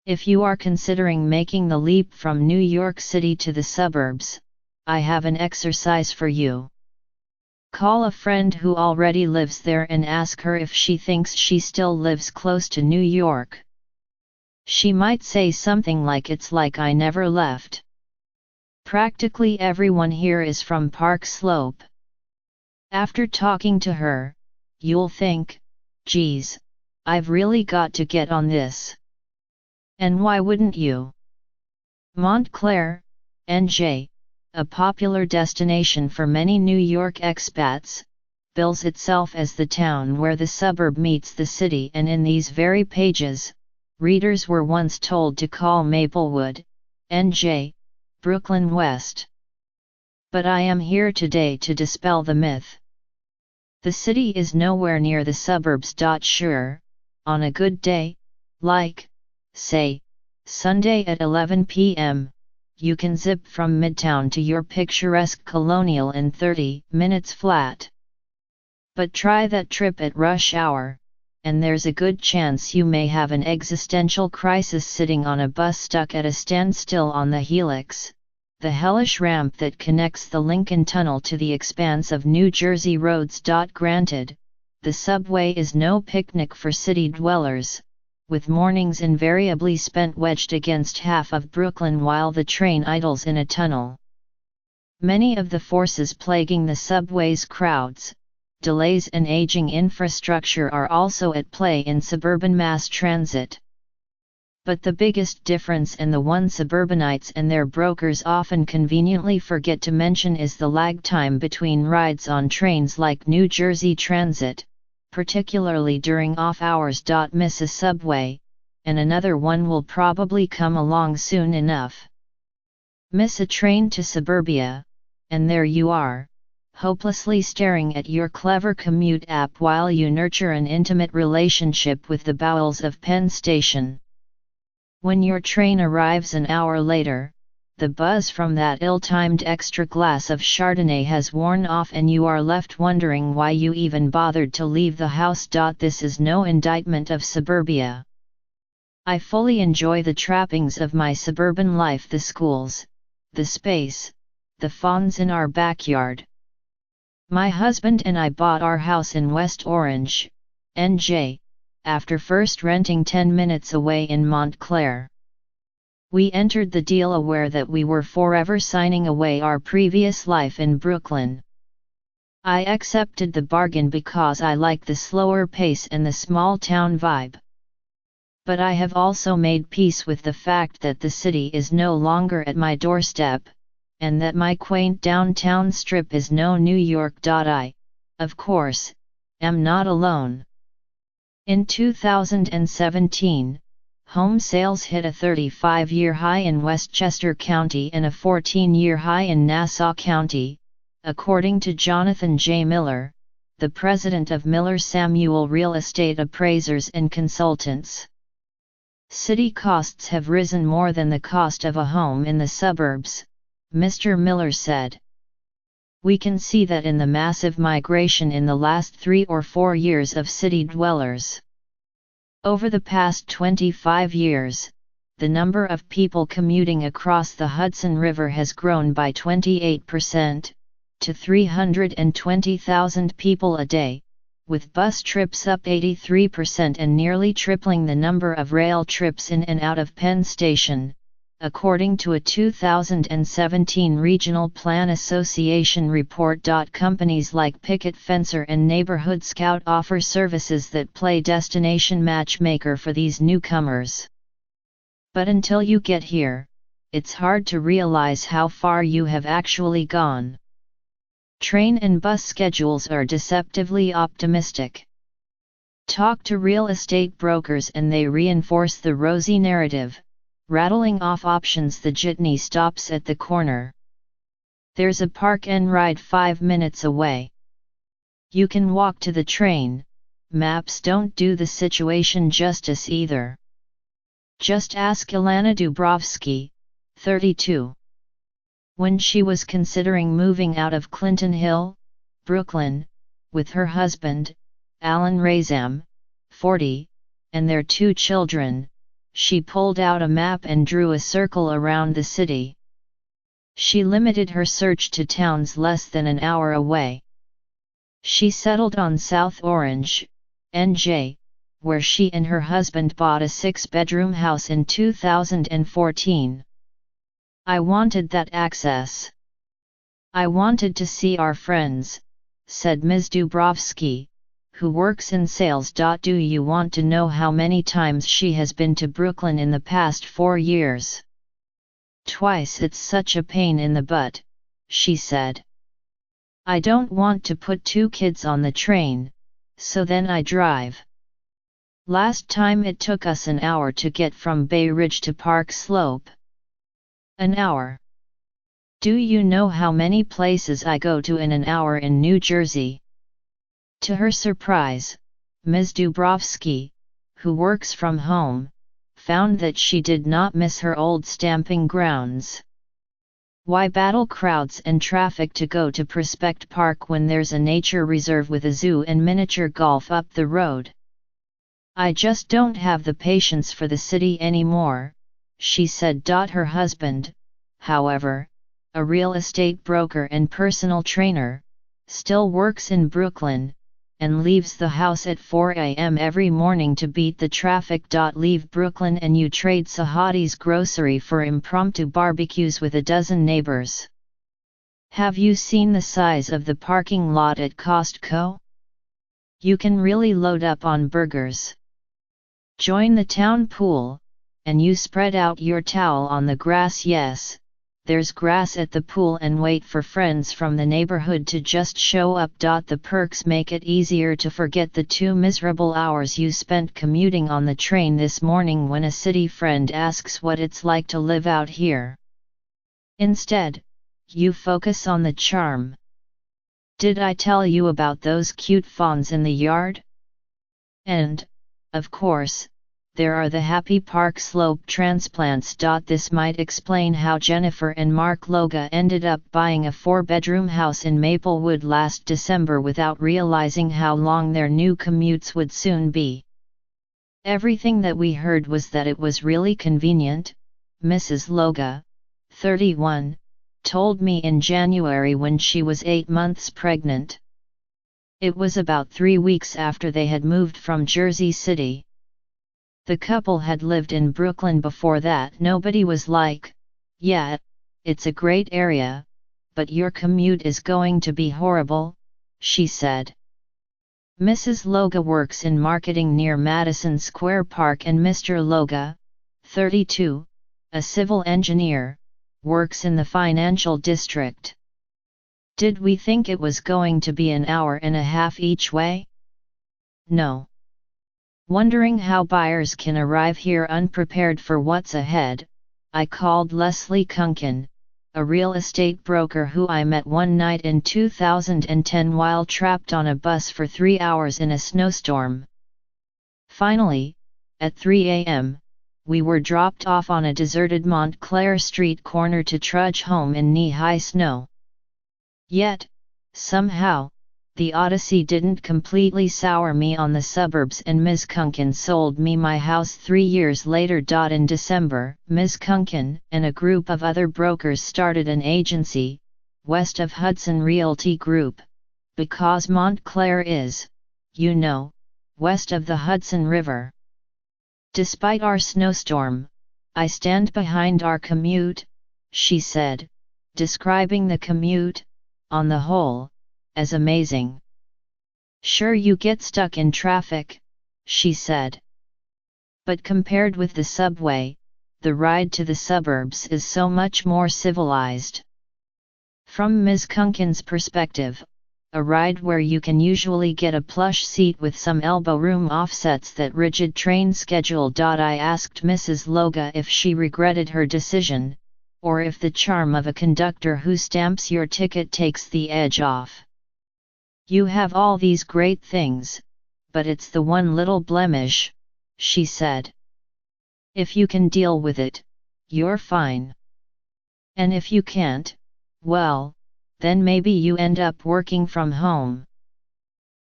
If you are considering making the leap from New York City to the suburbs, I have an exercise for you. Call a friend who already lives there and ask her if she thinks she still lives close to New York. She might say something like, "It's like I never left." Practically everyone here is from Park Slope. After talking to her, you'll think, "Geez, I've really got to get on this." And why wouldn't you? Montclair, NJ, a popular destination for many New York expats, bills itself as the town where the suburb meets the city, and in these very pages, readers were once told to call Maplewood, NJ, Brooklyn West. But I am here today to dispel the myth. The city is nowhere near the suburbs. Sure, on a good day, like, say, Sunday at 11 p.m., you can zip from Midtown to your picturesque Colonial in 30 minutes flat. But try that trip at rush hour, and there's a good chance you may have an existential crisis sitting on a bus stuck at a standstill on the Helix, the hellish ramp that connects the Lincoln Tunnel to the expanse of New Jersey roads. Granted, the subway is no picnic for city dwellers, with mornings invariably spent wedged against half of Brooklyn while the train idles in a tunnel. Many of the forces plaguing the subway's crowds, delays and aging infrastructure are also at play in suburban mass transit. But the biggest difference, and the one suburbanites and their brokers often conveniently forget to mention, is the lag time between rides on trains like New Jersey Transit, particularly during off hours. Miss a subway, and another one will probably come along soon enough. Miss a train to suburbia, and there you are, hopelessly staring at your clever commute app while you nurture an intimate relationship with the bowels of Penn Station. When your train arrives an hour later, the buzz from that ill-timed extra glass of Chardonnay has worn off, and you are left wondering why you even bothered to leave the house. This is no indictment of suburbia. I fully enjoy the trappings of my suburban life: the schools, the space, the fawns in our backyard. My husband and I bought our house in West Orange, NJ, after first renting 10 minutes away in Montclair. We entered the deal aware that we were forever signing away our previous life in Brooklyn. I accepted the bargain because I like the slower pace and the small town vibe. But I have also made peace with the fact that the city is no longer at my doorstep, and that my quaint downtown strip is no New York. I, of course, am not alone. In 2017, home sales hit a 35-year high in Westchester County and a 14-year high in Nassau County, according to Jonathan J. Miller, the president of Miller Samuel Real Estate Appraisers and Consultants. City costs have risen more than the cost of a home in the suburbs, Mr. Miller said. We can see that in the massive migration in the last 3 or 4 years of city dwellers. Over the past 25 years, the number of people commuting across the Hudson River has grown by 28%, to 320,000 people a day, with bus trips up 83% and nearly tripling the number of rail trips in and out of Penn Station, according to a 2017 Regional Plan Association report. Companies like Picket Fencer and Neighborhood Scout offer services that play destination matchmaker for these newcomers. But until you get here, it's hard to realize how far you have actually gone. Train and bus schedules are deceptively optimistic. Talk to real estate brokers and they reinforce the rosy narrative, rattling off options. The jitney stops at the corner. There's a park and ride 5 minutes away. You can walk to the train. Maps don't do the situation justice either. Just ask Ilana Dubrovsky, 32. When she was considering moving out of Clinton Hill, Brooklyn, with her husband, Alan Razam, 40, and their 2 children, she pulled out a map and drew a circle around the city. She limited her search to towns less than an hour away. She settled on South Orange, NJ, where she and her husband bought a 6-bedroom house in 2014. I wanted that access. I wanted to see our friends, said Ms. Dubrovsky, who works in sales. Do you want to know how many times she has been to Brooklyn in the past 4 years? Twice. It's such a pain in the butt, she said. I don't want to put 2 kids on the train, so then I drive. Last time it took us an hour to get from Bay Ridge to Park Slope. An hour. Do you know how many places I go to in an hour in New Jersey? To her surprise, Ms. Dubrovsky, who works from home, found that she did not miss her old stamping grounds. Why battle crowds and traffic to go to Prospect Park when there's a nature reserve with a zoo and miniature golf up the road? I just don't have the patience for the city anymore, she said. Her husband, however, a real estate broker and personal trainer, still works in Brooklyn, and leaves the house at 4 a.m. every morning to beat the traffic. Leave Brooklyn and you trade Sahadi's grocery for impromptu barbecues with a dozen neighbors. Have you seen the size of the parking lot at Costco? You can really load up on burgers. Join the town pool, and you spread out your towel on the grass. Yes, there's grass at the pool, and wait for friends from the neighborhood to just show up. The perks make it easier to forget the 2 miserable hours you spent commuting on the train this morning when a city friend asks what it's like to live out here. Instead, you focus on the charm. Did I tell you about those cute fawns in the yard? And, of course, there are the happy Park Slope transplants. This might explain how Jennifer and Mark Loga ended up buying a 4-bedroom house in Maplewood last December without realizing how long their new commutes would soon be. Everything that we heard was that it was really convenient, Mrs. Loga, 31, told me in January when she was 8 months pregnant. It was about 3 weeks after they had moved from Jersey City. The couple had lived in Brooklyn before that. Nobody was like, yeah, it's a great area, but your commute is going to be horrible, she said. Mrs. Loga works in marketing near Madison Square Park, and Mr. Loga, 32, a civil engineer, works in the financial district. Did we think it was going to be an hour and a half each way? No. Wondering how buyers can arrive here unprepared for what's ahead, I called Leslie Kunkin, a real estate broker who I met one night in 2010 while trapped on a bus for 3 hours in a snowstorm. Finally, at 3 a.m., we were dropped off on a deserted Montclair Street corner to trudge home in knee-high snow. Yet, somehow, the odyssey didn't completely sour me on the suburbs, and Ms. Kunkin sold me my house 3 years later. In December, Ms. Kunkin and a group of other brokers started an agency, West of Hudson Realty Group, because Montclair is, you know, west of the Hudson River. Despite our snowstorm, I stand behind our commute, she said, describing the commute, on the whole, as amazing. Sure, you get stuck in traffic, she said. But compared with the subway, the ride to the suburbs is so much more civilized. From Ms. Kunkin's perspective, a ride where you can usually get a plush seat with some elbow room offsets that rigid train schedule. I asked Mrs. Loga if she regretted her decision, or if the charm of a conductor who stamps your ticket takes the edge off. You have all these great things, but it's the one little blemish, she said. If you can deal with it, you're fine. And if you can't, well, then maybe you end up working from home.